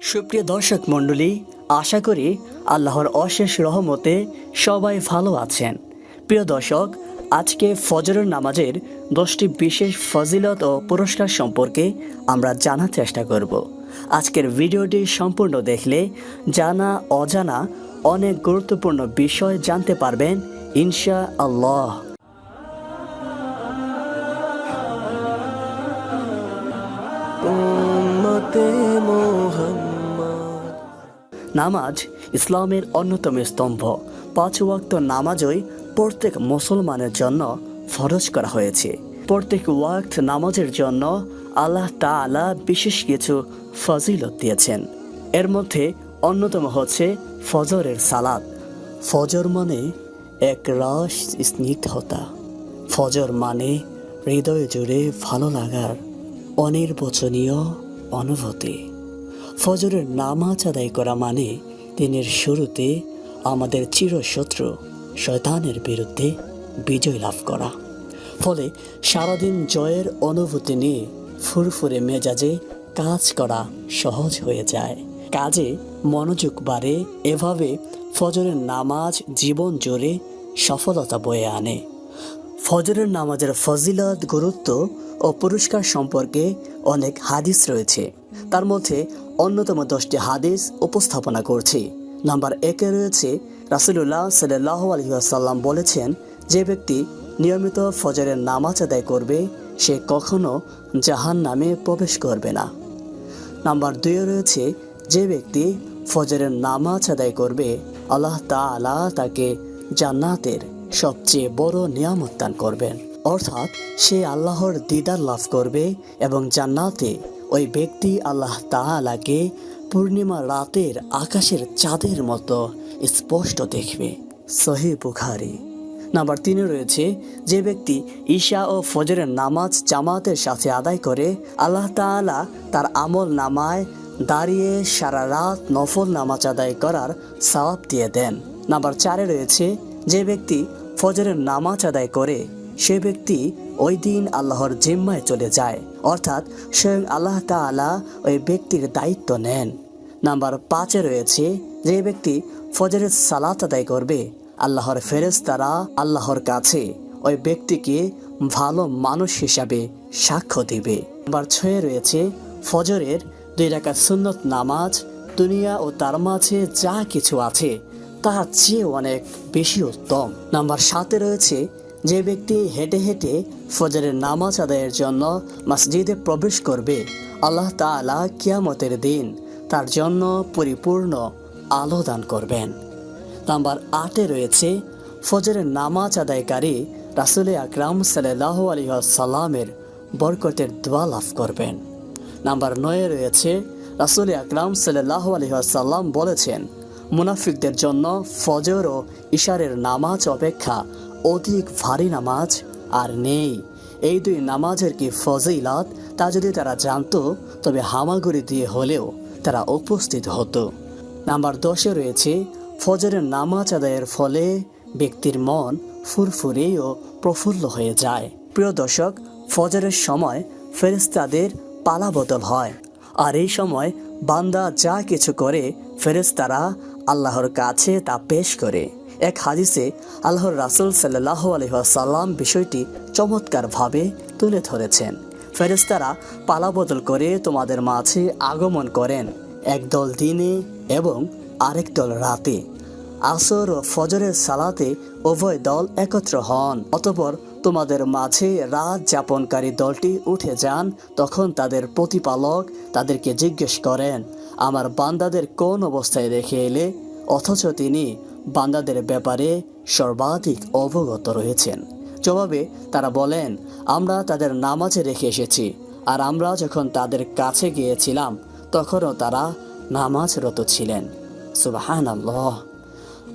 সুপ্রিয় দর্শক মণ্ডলী, আশা করি আল্লাহর অশেষ রহমতে সবাই ভালো আছেন। প্রিয় দর্শক, আজকে ফজরের নামাজের 10টি বিশেষ ফজিলত ও পুরস্কার সম্পর্কে আমরা জানার চেষ্টা করব। আজকের ভিডিওটি সম্পূর্ণ দেখলে জানা অজানা অনেক গুরুত্বপূর্ণ বিষয় জানতে পারবেন ইনশাআল্লাহ। নামাজ ইসলামের অন্যতম স্তম্ভ। 5 ওয়াক্ত নামাজই প্রত্যেক মুসলমানের জন্য ফরজ করা হয়েছে। প্রত্যেক ওয়াক্ত নামাজের জন্য আল্লাহ তাআলা বিশেষ কিছু ফজিলত দিয়েছেন। এর মধ্যে অন্যতম হচ্ছে ফজরের সালাত। ফজর মানে এক রস স্নিগ্ধতা। ফজর মানে হৃদয় জুড়ে ভালো লাগার অনির্বচনীয় অনুভূতি। ফজরের নামাজ আদায় করা মানে দিনের শুরুতে আমাদের চিরশত্রু শয়তানের বিরুদ্ধে বিজয় লাভ করা। ফলে সারাদিন জয়ের অনুভূতি নিয়ে ফুরফুরে মেজাজে কাজ করা সহজ হয়ে যায়, কাজে মনোযোগ বাড়ে। এভাবে ফজরের নামাজ জীবন জুড়ে সফলতা বয়ে আনে। ফজরের নামাজের ফজিলত, গুরুত্ব ও পুরস্কার সম্পর্কে অনেক হাদিস রয়েছে। তার মধ্যে অন্যতম 10টি হাদিস উপস্থাপনা করছি। নাম্বার 1-এ রয়েছে, রাসূলুল্লাহ সাল্লাল্লাহু আলাইহি ওয়াসাল্লাম বলেছেন, যে ব্যক্তি নিয়মিত ফজরের নামাজ আদায় করবে সে কখনো জাহান্নামে প্রবেশ করবে না। নাম্বার 2-এ রয়েছে, যে ব্যক্তি ফজরের নামাজ আদায় করবে আল্লাহ তাআলা তাকে জান্নাতের সবচেয়ে বড় নিয়ামত দান করবেন, অর্থাৎ সে আল্লাহর দিদার লাভ করবে এবং জান্নাতে ওই ব্যক্তি আল্লাহ তাআলাকে পূর্ণিমা রাতের আকাশের চাঁদের মতো স্পষ্ট দেখবে। সহিহ বুখারী। নাম্বার 3-এ রয়েছে, যে ব্যক্তি ঈশা ও ফজরের নামাজ জামাতের সাথে আদায় করে আল্লাহ তাআলা তার আমল নামায় দাঁড়িয়ে সারা রাত নফল নামাজ আদায় করার সওয়াব দিয়ে দেন। নাম্বার 4-এ রয়েছে, যে ব্যক্তি ফজরের নামাজ আদায় করে সে ব্যক্তি ওই দিন আল্লাহর জিম্মায় চলে যায়, অর্থাৎ স্বয়ং আল্লাহ তাআলা ওই ব্যক্তির দায়িত্ব নেন। নাম্বার 5-এ রয়েছে, যে ব্যক্তি ফজরের সালাত আদায় করবে আল্লাহর ফেরেশতারা আল্লাহর কাছে ওই ব্যক্তিকে ভালো মানুষ হিসাবে সাক্ষ্য দিবে। নাম্বার 6-এ রয়েছে, ফজরের 2 রাকাত সুন্নত নামাজ দুনিয়া ও তার মাঝে যা কিছু আছে তার চেয়ে অনেক বেশি উত্তম। নাম্বার 7-এ রয়েছে, যে ব্যক্তি হেঁটে হেঁটে ফজরের নামাজ আদায়ের জন্য মসজিদে প্রবেশ করবে আল্লাহ তাআলা কিয়ামতের দিন তার জন্য পরিপূর্ণ আলো দান করবেন। নাম্বার 8-এ রয়েছে, ফজরের নামাজ আদায়কারী রাসূল আকরাম সাল্লাল্লাহু আলাইহি ওয়াসাল্লামের বরকতের দোয়া লাভ করবেন। নাম্বার 9-এ রয়েছে, রাসূল আকরাম সাল্লাল্লাহু আলাইহি ওয়াসাল্লাম বলেছেন, মুনাফিকদের জন্য ফজর ও ইশারের নামাজ অপেক্ষা অধিক ভারী নামাজ আর নেই। এই 2 নামাজের কি ফজিলত তা যদি তারা জানতো তবে হামাগুড়ি দিয়ে হলেও তারা উপস্থিত হতো। নাম্বার 10-এ রয়েছে, ফজরের নামাজ আদায়ের ফলে ব্যক্তির মন ফুরফুরে ও প্রফুল্ল হয়ে যায়। প্রিয় দর্শক, ফজরের সময় ফেরেশতাদের পালা বদল হয়, আর এই সময় বান্দা যা কিছু করে ফেরেশতারা আল্লাহর কাছে তা পেশ করে। এক হাদিসে আল্লাহর রাসূল সাল্লাল্লাহু আলাইহি ওয়াসাল্লাম বিষয়টি চমৎকারভাবে তুলে ধরেছেন। ফেরেশতারা পালা বদল করে তোমাদের মাঝে আগমন করেন, একদল দিনে এবং আরেক দল রাতে। আসর ও ফজরের সালাতে উভয় দল একত্র হন। অতঃপর তোমাদের মাঝে রাত যাপনকারী দলটি উঠে যান। তখন তাদের প্রতিপালক তাদেরকে জিজ্ঞেস করেন, আমার বান্দাদের কোন অবস্থায় রেখে এলে? অথচ তিনি বান্দাদের ব্যাপারে সর্বাধিক অবগত রয়েছেন। জবাবে তারা বলেন, আমরা তাদের নামাজে রেখে এসেছি, আর আমরা যখন তাদের কাছে গিয়েছিলাম তখনও তারা নামাজরত ছিলেন। সুবহানাল্লাহ।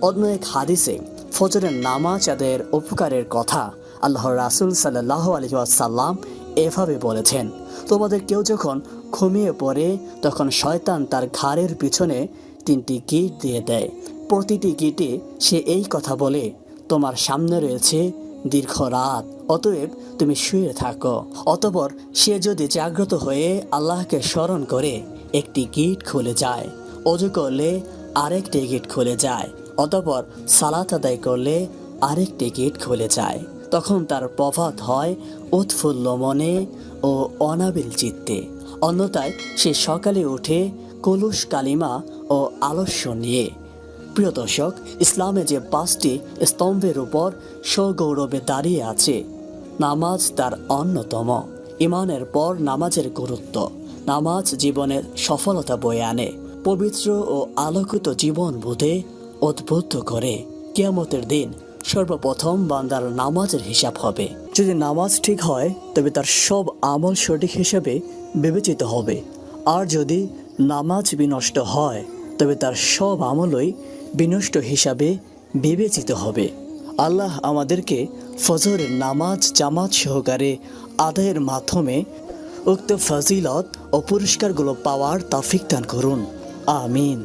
অন্য এক হাদিসে ফজরের নামাজ আদায়ের উপকারের কথা আল্লাহর রাসূল সাল্লাল্লাহু আলাইহি ওয়াসাল্লাম এভাবে বলেছেন, তোমাদের কেউ যখন ঘুমিয়ে পড়ে তখন শয়তান তার ঘাড়ের পিছনে 3টি গিট দিয়ে দেয়। প্রতিটি গিটে সে এই কথা বলে, তোমার সামনে রয়েছে দীর্ঘ রাত, অতএব তুমি শুয়ে থাকো। অতঃপর সে যদি জাগ্রত হয়ে আল্লাহকে স্মরণ করে একটি গেট খুলে যায়, অজু করলে আরেকটি গেট খুলে যায়, অতঃপর সালাত আদায় করলে আরেকটি গেট খুলে যায়। তখন তার প্রভাত হয় উৎফুল্ল মনে ও অনাবিল চিত্তে। অন্যথায় সে সকালে উঠে কলুষ কালিমা ও আলস্য নিয়ে। প্রিয় দর্শক, ইসলামে যে 5টি স্তম্ভের উপর সগৌরবে দাঁড়িয়ে আছে, নামাজ তার অন্যতম। ইমানের পর নামাজের গুরুত্ব। নামাজ জীবনের সফলতা বয়ে আনে, পবিত্র ও আলোকিত জীবন বোধে উদ্বুদ্ধ করে। কিয়ামতের দিন সর্বপ্রথম বান্দার নামাজের হিসাব হবে। যদি নামাজ ঠিক হয় তবে তার সব আমল সঠিক হিসাবে বিবেচিত হবে, আর যদি নামাজ বিনষ্ট হয় তবে তার সব আমলই বিনষ্ট হিসাবে বিবেচিত হবে। আল্লাহ আমাদেরকে ফজরের নামাজ জামাত সহকারে আদায়ের মাধ্যমে উক্ত ফজিলত ও পুরস্কারগুলো পাওয়ার তৌফিক দান করুন। আমিন।